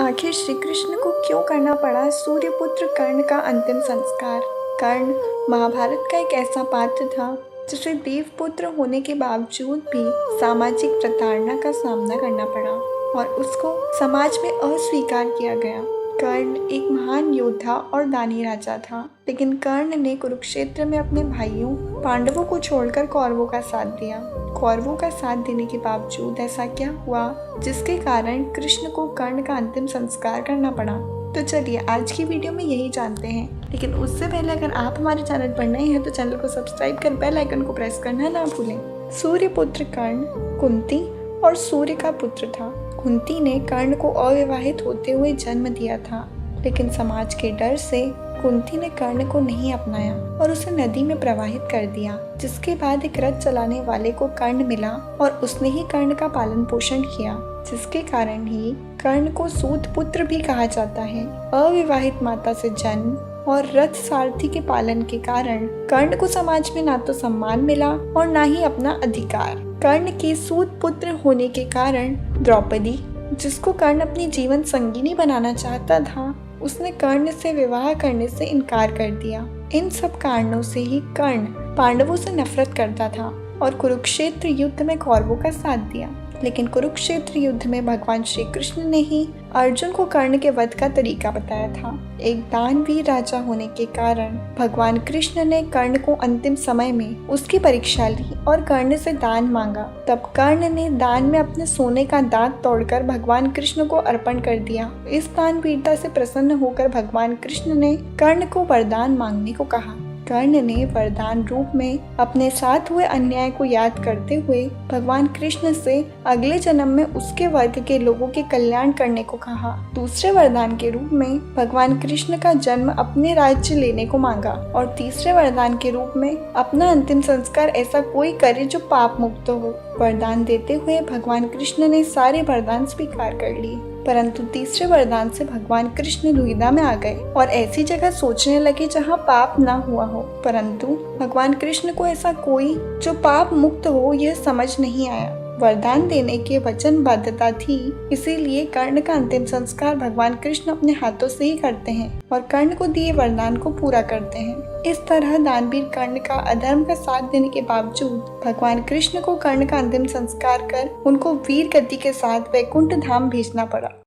आखिर श्री कृष्ण को क्यों करना पड़ा सूर्यपुत्र कर्ण का अंतिम संस्कार। कर्ण महाभारत का एक ऐसा पात्र था जिसे देवपुत्र होने के बावजूद भी सामाजिक प्रताड़ना का सामना करना पड़ा और उसको समाज में अस्वीकार किया गया। कर्ण एक महान योद्धा और दानी राजा था, लेकिन कर्ण ने कुरुक्षेत्र में अपने भाइयों पांडवों को छोड़कर कौरवों का साथ दिया। कौरवों का साथ देने के बावजूद ऐसा क्या हुआ जिसके कारण कृष्ण को कर्ण का अंतिम संस्कार करना पड़ा। तो चलिए आज की वीडियो में यही जानते हैं, लेकिन उससे पहले अगर आप हमारे चैनल पर नए हैं तो चैनल को सब्सक्राइब कर बेल आइकन को प्रेस करना ना भूलें। सूर्यपुत्र कर्ण कुंती और सूर्य का पुत्र था। कुंती ने कर्ण को अविवाहित होते हुए जन्म दिया था, लेकिन समाज के डर से कुंती ने कर्ण को नहीं अपनाया और उसे नदी में प्रवाहित कर दिया, जिसके बाद एक रथ चलाने वाले को कर्ण मिला और उसने ही कर्ण का पालन पोषण किया, जिसके कारण ही कर्ण को सूत पुत्र भी कहा जाता है। अविवाहित माता से जन्म और रथ सारथी के पालन के कारण कर्ण को समाज में ना तो सम्मान मिला और ना ही अपना अधिकार। कर्ण के सूत पुत्र होने के कारण द्रौपदी, जिसको कर्ण अपनी जीवन संगिनी बनाना चाहता था, उसने कर्ण से विवाह करने से इनकार कर दिया। इन सब कारणों से ही कर्ण पांडवों से नफरत करता था और कुरुक्षेत्र युद्ध में कौरवों का साथ दिया। लेकिन कुरुक्षेत्र युद्ध में भगवान श्री कृष्ण ने ही अर्जुन को कर्ण के वध का तरीका बताया था। एक दानवीर राजा होने के कारण भगवान कृष्ण ने कर्ण को अंतिम समय में उसकी परीक्षा ली और कर्ण से दान मांगा। तब कर्ण ने दान में अपने सोने का दांत तोड़कर भगवान कृष्ण को अर्पण कर दिया। इस दानवीरता से प्रसन्न होकर भगवान कृष्ण ने कर्ण को वरदान मांगने को कहा। कर्ण ने वरदान रूप में अपने साथ हुए अन्याय को याद करते हुए भगवान कृष्ण से अगले जन्म में उसके वर्ग के लोगों के कल्याण करने को कहा। दूसरे वरदान के रूप में भगवान कृष्ण का जन्म अपने राज्य लेने को मांगा और तीसरे वरदान के रूप में अपना अंतिम संस्कार ऐसा कोई करे जो पाप मुक्त हो। वरदान देते हुए भगवान कृष्ण ने सारे वरदान स्वीकार कर लिए, परंतु तीसरे वरदान से भगवान कृष्ण दुविधा में आ गए और ऐसी जगह सोचने लगे जहाँ पाप ना हुआ हो। परंतु भगवान कृष्ण को ऐसा कोई जो पाप मुक्त हो यह समझ नहीं आया। वरदान देने की वचनबद्धता थी, इसीलिए कर्ण का अंतिम संस्कार भगवान कृष्ण अपने हाथों से ही करते हैं और कर्ण को दिए वरदान को पूरा करते हैं। इस तरह दानवीर कर्ण का अधर्म का साथ देने के बावजूद भगवान कृष्ण को कर्ण का अंतिम संस्कार कर उनको वीर गति के साथ वैकुंठ धाम भेजना पड़ा।